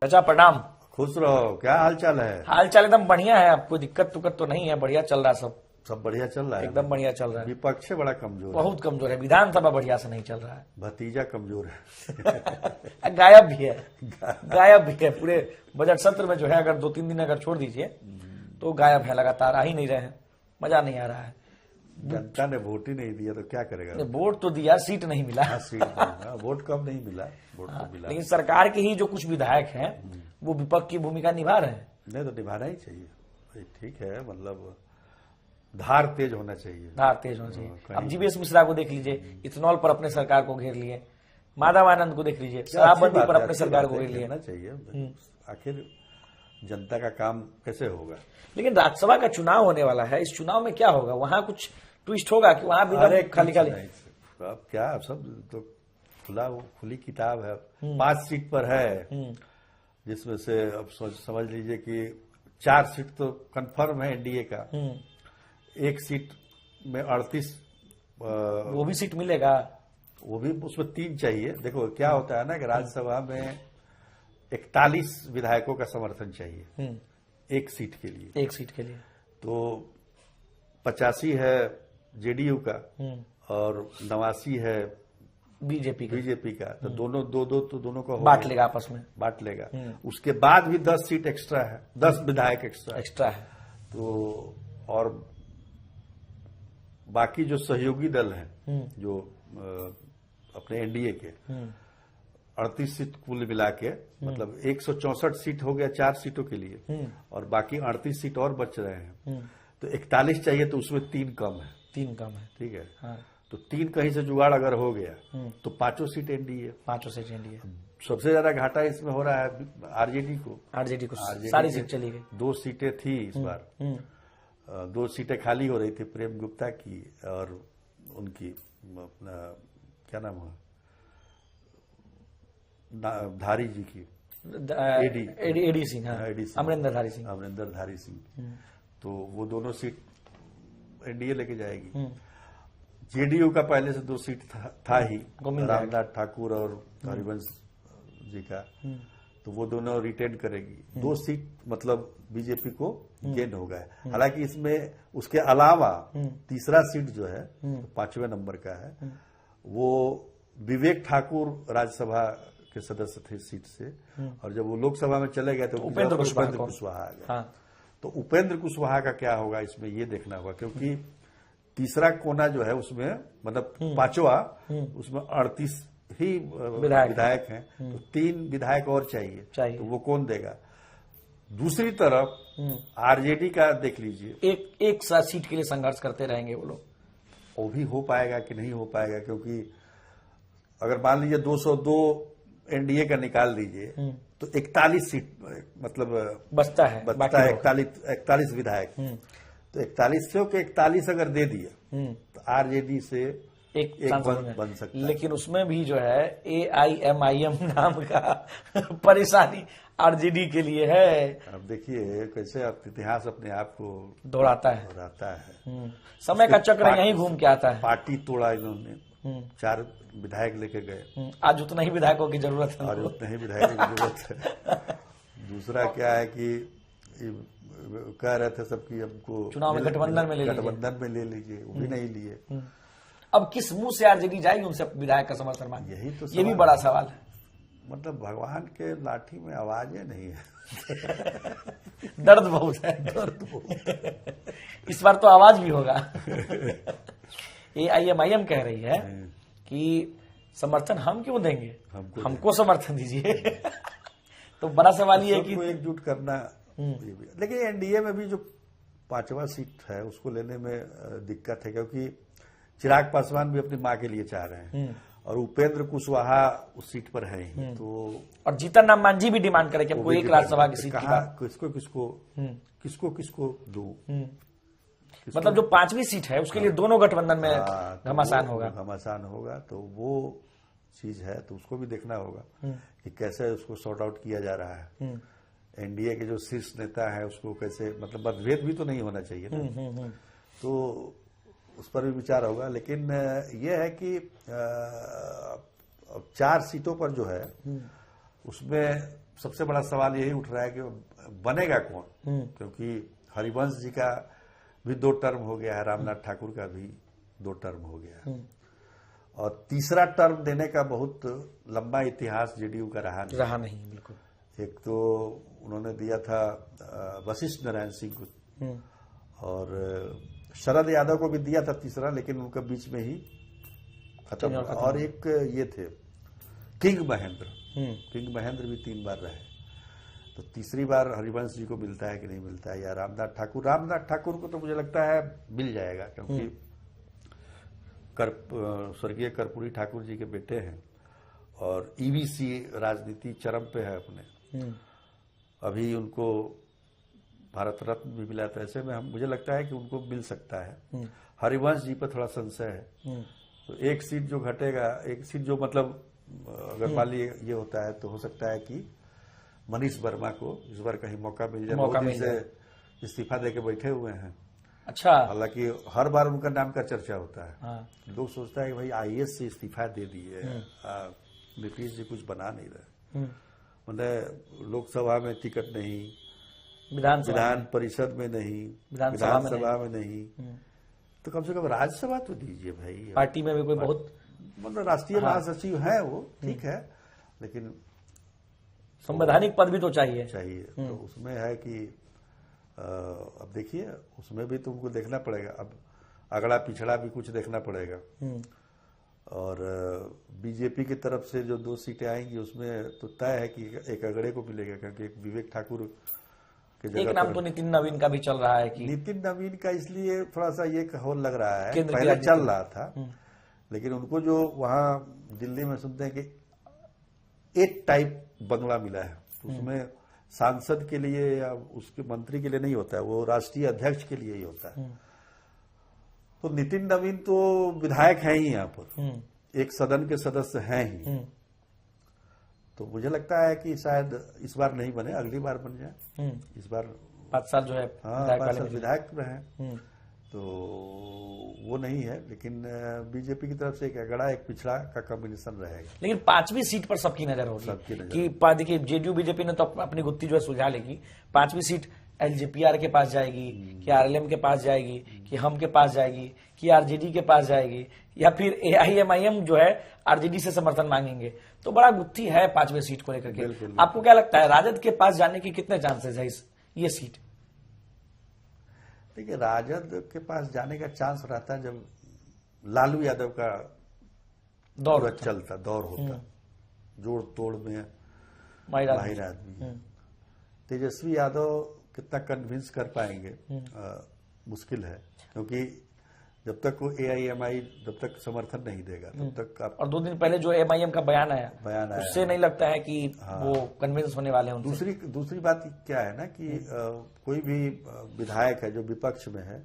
चाचा प्रणाम। खुश रहो। क्या हाल चाल है? हाल चाल एकदम बढ़िया है, आपको दिक्कत तुक्कत तो नहीं है? बढ़िया चल रहा सब? सब बढ़िया चल रहा है। एकदम बढ़िया चल रहा है। विपक्ष बड़ा कमजोर है, बहुत कमजोर है, विधानसभा बढ़िया से नहीं चल रहा है। भतीजा कमजोर है गायब भी है, गायब भी है पूरे बजट सत्र में जो है। अगर 2-3 दिन अगर छोड़ दीजिए तो गायब है, लगातार आ ही नहीं रहे हैं, मजा नहीं आ रहा है। जनता ने वोट ही नहीं दिया तो क्या करेगा? वोट तो दिया, सीट नहीं मिला। सीट नहीं मिला, वोट कम नहीं मिला, वोट तो मिला। लेकिन सरकार के ही जो कुछ विधायक हैं वो विपक्ष की भूमिका निभा रहे हैं। नहीं तो निभाना ही चाहिए, ठीक है। मतलब धार तेज होना चाहिए, धार तेज होना चाहिए। अब जीवेश मिश्रा को देख लीजिए, इथेनॉल पर अपने सरकार को घेर लिए। माधव आनंद को देख लीजिए, शराबबंदी पर अपने सरकार को घेर लिए। चाहिए आखिर जनता का काम कैसे होगा? लेकिन राज्यसभा का चुनाव होने वाला है, इस चुनाव में क्या होगा? वहां कुछ ट्विस्ट होगा कि वहां भी खाली खाली? अब क्या, सब तो खुली किताब है। 5 सीट पर है, जिसमें से अब समझ लीजिए कि 4 सीट तो कंफर्म है एनडीए का। 1 सीट में 38 वो भी सीट मिलेगा, वो भी उसमें 3 चाहिए। देखो क्या होता है ना कि राज्यसभा में 41 विधायकों का समर्थन चाहिए 1 सीट के लिए। 1 सीट के लिए तो 85 है जेडीयू का और 89 है बीजेपी का। तो दोनों दो तो दोनों का बांट लेगा, आपस में बांट लेगा। उसके बाद भी 10 सीट एक्स्ट्रा है, 10 विधायक एक्स्ट्रा है। तो और बाकी जो सहयोगी दल हैं जो अपने एनडीए के 38 सीट कुल मिला के, मतलब 164 सीट हो गया 4 सीटों के लिए, और बाकी 38 सीट और बच रहे हैं। तो 41 चाहिए, तो उसमें 3 कम है। 3 कम है, ठीक है। हाँ। तो 3 कहीं से जुगाड़ अगर हो गया तो 5 सीट एनडीए। 5 seat NDA. सबसे ज्यादा घाटा इसमें हो रहा है आरजेडी को। सारी सीट चली गई। 2 सीटें थी इस बार, 2 सीटें खाली हो रही थी, प्रेम गुप्ता की और उनकी अपना क्या नाम है, धारी जी की, एडी सिंह, अमरिंदर धारी सिंह। तो वो दोनों सीट एनडीए लेके जाएगी। जेडीयू का पहले से 2 सीट था ही, रामनाथ ठाकुर और हरिवंश जी का, तो वो दोनों रिटेन करेगी। 2 सीट मतलब बीजेपी को गेन हो गया। हालांकि इसमें उसके अलावा तीसरा सीट जो है 5वें नंबर का है, वो विवेक ठाकुर राज्यसभा के सदस्य थे सीट से, और जब वो लोकसभा में चले गए तो उपेंद्र कुशवाहा आ गया। तो उपेंद्र कुशवाहा का क्या होगा इसमें ये देखना होगा, क्योंकि तीसरा कोना जो है उसमें मतलब 5वां, उसमें 38 ही विधायक हैं। तो 3 विधायक और चाहिए। तो वो कौन देगा? दूसरी तरफ आरजेडी का देख लीजिए, एक साथ सीट के लिए संघर्ष करते रहेंगे वो लोग। वो भी हो पाएगा कि नहीं हो पाएगा, क्योंकि अगर मान लीजिए 202 एनडीए का निकाल दीजिए तो 41 सीट मतलब बचता है 41 विधायक। तो 41 से 41 अगर दे दिया तो आरजेडी से एक बन सकता है। लेकिन उसमें भी जो है AIMIM नाम का परेशानी आरजेडी के लिए है। अब देखिए कैसे आप इतिहास अपने आप को दोहराता है। समय का चक्र यहीं घूम के आता है। पार्टी तोड़ा इन्होंने, 4 विधायक लेके गए। आज उतना ही विधायकों की जरूरत है। आज उतने ही विधायकों की जरूरत है। दूसरा क्या है कि कह रहे थे सबकी हमको चुनाव में गठबंधन में ले लीजिए, वो भी नहीं लिए। अब किस मुंह से आरजेडी जाएगी उनसे विधायक का समर्थन मांगे? यही तो ये भी बड़ा सवाल है। मतलब भगवान के लाठी में आवाजें नहीं है। दर्द बहुत है, दर्द बहुत। इस बार तो आवाज भी होगा। AIMIM कह रही है कि समर्थन हम क्यों देंगे, हमको समर्थन दीजिए। तो बड़ा सवाल ये है कि एकजुट करना। लेकिन एनडीए में भी जो 5वां सीट है उसको लेने में दिक्कत है, क्योंकि चिराग पासवान भी अपनी मां के लिए चाह रहे हैं और उपेंद्र कुशवाहा उस सीट पर है ही। तो और जीतन राम मांझी भी डिमांड करे कि हमको एक राज्यसभा की सीट किसको दो। मतलब जो 5वीं सीट है उसके लिए दोनों गठबंधन में घमासान होगा। तो वो चीज है, तो उसको भी देखना होगा कि कैसे उसको सॉर्ट आउट किया जा रहा है। एनडीए के जो शीर्ष नेता है उसको कैसे, मतलब मतभेद भी तो नहीं होना चाहिए ना। तो उस पर भी विचार होगा। लेकिन यह है कि 4 सीटों पर जो है उसमें सबसे बड़ा सवाल यही उठ रहा है कि बनेगा कौन, क्योंकि हरिवंश जी का भी 2 टर्म हो गया है, रामनाथ ठाकुर का भी 2 टर्म हो गया है, और तीसरा टर्म देने का बहुत लंबा इतिहास जेडीयू का रहा नहीं। बिल्कुल। एक तो उन्होंने दिया था वशिष्ठ नारायण सिंह को, और शरद यादव को भी दिया था तीसरा, लेकिन उनका बीच में ही खत्म हुआ। और एक ये थे किंग महेंद्र भी 3 बार रहे, तो तीसरी बार हरिवंश जी को मिलता है कि नहीं मिलता है, या रामनाथ ठाकुर को तो मुझे लगता है मिल जाएगा, क्योंकि स्वर्गीय कर्पूरी ठाकुर जी के बेटे हैं, और ईवीसी राजनीति चरम पे है अपने, अभी उनको भारत रत्न भी मिला, तो ऐसे में मुझे लगता है कि उनको मिल सकता है। हरिवंश जी पर थोड़ा संशय है, तो एक सीट जो घटेगा, एक सीट जो मतलब अगर मान लीजिए ये होता है, तो हो सकता है कि मनीष वर्मा को इस बार कहीं मौका मिल जाए। बहुत दिन से इस्तीफा देके बैठे हुए हैं। अच्छा। हालांकि हर बार उनका नाम का चर्चा होता है। हाँ। लोग सोचता है कि भाई आईएएस से इस्तीफा दे दिए, नीतीश जी कुछ बना नहीं रहे, मतलब लोकसभा में टिकट नहीं, विधान परिषद में नहीं, विधानसभा में नहीं, तो कम से कम राज्यसभा तो दीजिए भाई। पार्टी में भी कोई बहुत मतलब राष्ट्रीय महासचिव है वो, ठीक है, लेकिन संवैधानिक पद भी तो चाहिए। तो उसमें है कि अब देखिए, उसमें भी तुमको देखना पड़ेगा, अब अगड़ा पिछड़ा भी कुछ देखना पड़ेगा। और बीजेपी की तरफ से जो 2 सीटें आएंगी उसमें तो तय है कि एक अगड़े को मिलेगा, क्योंकि एक विवेक ठाकुर के जगह एक नाम तो नितिन नवीन का भी चल रहा है कि नितिन नवीन का इसलिए थोड़ा सा ये होल लग रहा है, पहले चल रहा था, लेकिन उनको जो वहां दिल्ली में सुनते हैं कि 8 टाइप बंगला मिला है, तो उसमें सांसद के लिए या उसके मंत्री के लिए नहीं होता है, वो राष्ट्रीय अध्यक्ष के लिए ही होता है। तो नितिन नवीन तो विधायक है ही यहाँ पर, एक सदन के सदस्य हैं ही, तो मुझे लगता है कि शायद इस बार नहीं बने, अगली बार बन जाए। इस बार 5 साल जो है 5 साल विधायक रहे, तो वो नहीं है, लेकिन बीजेपी की तरफ से एक अगड़ा एक पिछड़ा का कॉम्बिनेशन रहेगा। लेकिन 5वीं सीट पर सबकी नजर होगी कि देखिए जेडीयू बीजेपी ने तो अपनी गुत्ती जो है सुलझा लेगी, 5वीं सीट एलजेपीआर के पास जाएगी, कि आरएलएम के पास जाएगी, कि हम के पास जाएगी, कि आरजेडी के पास जाएगी, या फिर एआईएमआईएम जो है आरजेडी से समर्थन मांगेंगे। तो बड़ा गुत्थी है 5वीं सीट को लेकर के। आपको क्या लगता है राजद के पास जाने के कितने चांसेस है ये सीट? देखिए, राजद के पास जाने का चांस रहता है जब लालू यादव का दौर होता, जोड़ तोड़ में माहिर आदमी। तेजस्वी यादव कितना कन्विंस कर पाएंगे मुश्किल है, क्योंकि जब तक वो एआईएमआई जब तक समर्थन नहीं देगा तब तक आप। और 2 दिन पहले जो एमआईएम का बयान आया उससे नहीं लगता है कि वो कन्विंस होने वाले हैं। दूसरी बात क्या है ना कि कोई भी विधायक है जो विपक्ष में है,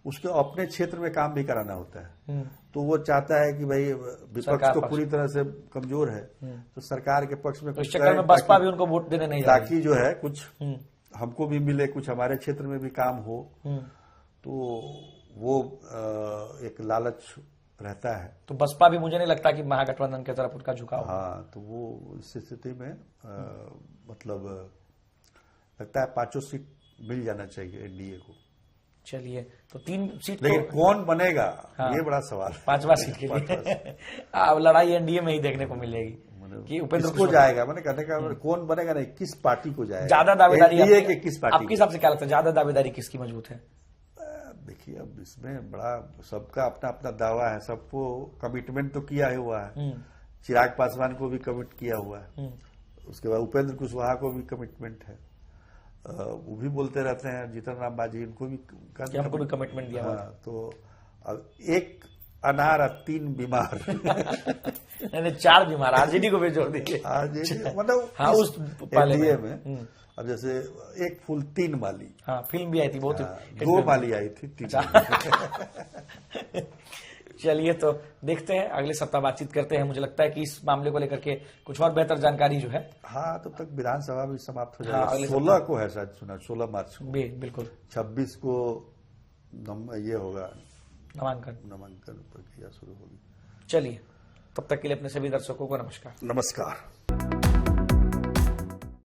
उसको अपने क्षेत्र में काम भी कराना होता है, तो वो चाहता है कि भाई विपक्ष तो पूरी तरह से कमजोर है, तो सरकार के पक्ष में कुछ चक्कर में बसपा भी उनको वोट देने नहीं, ताकि जो है कुछ हमको भी मिले, कुछ हमारे क्षेत्र में भी काम हो, तो वो एक लालच रहता है। तो बसपा भी मुझे नहीं लगता कि महागठबंधन की तरफ उनका झुकाव। हाँ, तो वो इस स्थिति में मतलब लगता है 5 सीट मिल जाना चाहिए एनडीए को। चलिए, तो 3 सीट, लेकिन कौन बनेगा ये बड़ा सवाल है। 5वां सीट के लिए अब लड़ाई एनडीए में ही देखने को मिलेगी कि उपेंद्र को जाएगा, मैंने कहने का कौन बनेगा नहीं, किस पार्टी को जाएगा, ज्यादा दावेदारी एनडीए के किस पार्टी। आपके हिसाब से क्या लगता है, ज्यादा दावेदारी किसकी मजबूत है? देखिए, अब इसमें बड़ा सबका अपना अपना दावा है, सबको कमिटमेंट तो किया हुआ है। चिराग पासवान को भी कमिट किया हुआ है, उसके बाद उपेंद्र कुशवाहा को भी कमिटमेंट है, वो भी बोलते रहते हैं, जीतन राम मांझी इनको भी कमिटमेंट दिया। तो अब एक अनार 3 बीमार नहीं 4 बीमार, आरजेडी को भी जोड़ दीजिए। मतलब हाँ, उस एनडीए में अब जैसे एक फूल 3 माली। हाँ, फिल्म भी आई थी बहुत। 2 माली आई थी 3। चलिए, तो देखते हैं, अगले सप्ताह बातचीत करते हैं। मुझे लगता है कि इस मामले को लेकर के कुछ और बेहतर जानकारी जो है। हाँ, तब तक विधानसभा भी समाप्त हो जाएगा। 16 को है शायद, सुना 16 मार्च को। बिल्कुल। 26 को ये होगा नामांकन प्रक्रिया शुरू होगी। चलिए, तब तक के लिए अपने सभी दर्शकों को नमस्कार।